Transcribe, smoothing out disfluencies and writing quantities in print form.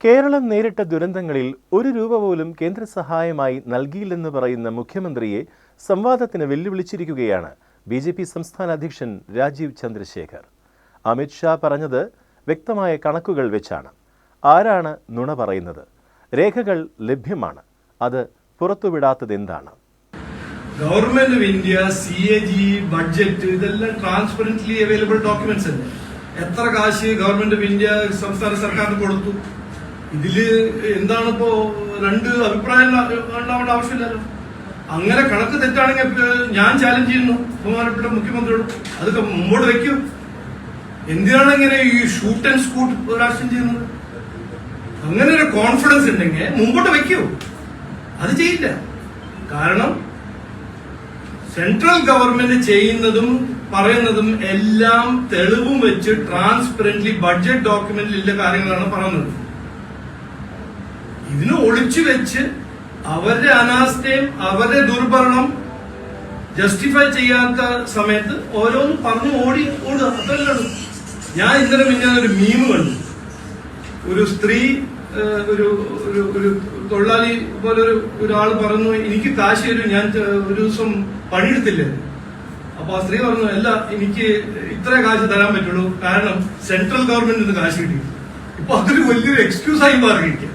കേരളം നേരിട്ട ദുരന്തങ്ങളിൽ ഒരു രൂപ പോലും കേന്ദ്ര സഹായമായി നൽകിയില്ലെന്ന് പറയുന്ന മുഖ്യമന്ത്രിയെ സംവാദത്തിന് വെല്ലുവിളിച്ചിരിക്കുകയാണ് ബിജെപി സംസ്ഥാന അധ്യക്ഷൻ രാജീവ് ചന്ദ്രശേഖർ. അമിത് ഷാ പറഞ്ഞത് വ്യക്തമായ കണക്കുകൾ വെച്ചാണ്. ആരാണ് നുണ പറയുന്നത്? രേഖകൾ ലഭ്യമാണ്. അത് പുറത്തുവിടാത്തത് എന്താണ്? Government of India, CAG, budget ഇതെല്ലാം ട്രാൻസ്പെറന്റ്ലി അവൈലബിൾ ഡോക്യുമെന്റ്സ് അല്ലേ. എത്ര കാശ് ഗവൺമെന്റ് ഓഫ് ഇന്ത്യ സംസ്ഥാന സർക്കാരിന് കൊടുത്തു? ഇതില് എന്താണിപ്പോ രണ്ട് അഭിപ്രായം ഉണ്ടാവേണ്ട ആവശ്യമില്ലല്ലോ. അങ്ങനെ കണക്ക് തെറ്റാണെങ്കിൽ ഞാൻ ചാലഞ്ച് ചെയ്യുന്നു ബഹുമാനപ്പെട്ട മുഖ്യമന്ത്രിയോട്. അതൊക്കെ മുമ്പോട്ട് വെക്കൂ. എന്തിനാണ് ഇങ്ങനെ ഈ ഷൂട്ട് ആൻഡ് സ്കൂട്ട് രാഷ്ട്രീയം ചെയ്യുന്നത്? അങ്ങനെ ഒരു കോൺഫിഡൻസ് ഉണ്ടെങ്കിൽ മുമ്പോട്ട് വെക്കൂ. അത് ചെയ്യില്ല. കാരണം സെൻട്രൽ ഗവൺമെന്റ് ചെയ്യുന്നതും പറയുന്നതും എല്ലാം തെളിവും വെച്ച് ട്രാൻസ്പെറന്റ്ലി ബഡ്ജറ്റ് ഡോക്യുമെന്റിൽ ഉള്ള കാര്യങ്ങളാണ് പറയുന്നത്. ഇതിന് ഒളിച്ചു വെച്ച് അവരുടെ അനാസ്ഥയും അവരുടെ ദുർഭരണം ജസ്റ്റിഫൈ ചെയ്യാത്ത സമയത്ത് ഓരോന്നും പറഞ്ഞു ഓടുക. അത്രയാണ്. ഞാൻ ഇന്നലെ മിന്നാൻ ഒരു മീമ് കണ്ടു. ഒരു സ്ത്രീ ഒരു തൊഴിലാളി പോലെ ഒരാൾ പറഞ്ഞു, എനിക്ക് കാശ് തരും, ഞാൻ ഒരു ദിവസം പണിയെടുത്തില്ലേ. അപ്പൊ ആ സ്ത്രീ പറഞ്ഞു, അല്ല, എനിക്ക് ഇത്ര കാശ് തരാൻ പറ്റുള്ളൂ, കാരണം സെൻട്രൽ ഗവൺമെന്റിന് കാശ് കിട്ടി. ഇപ്പൊ അതൊരു വലിയൊരു എക്സ്ക്യൂസ് ആയി മാറിയിരിക്കുക.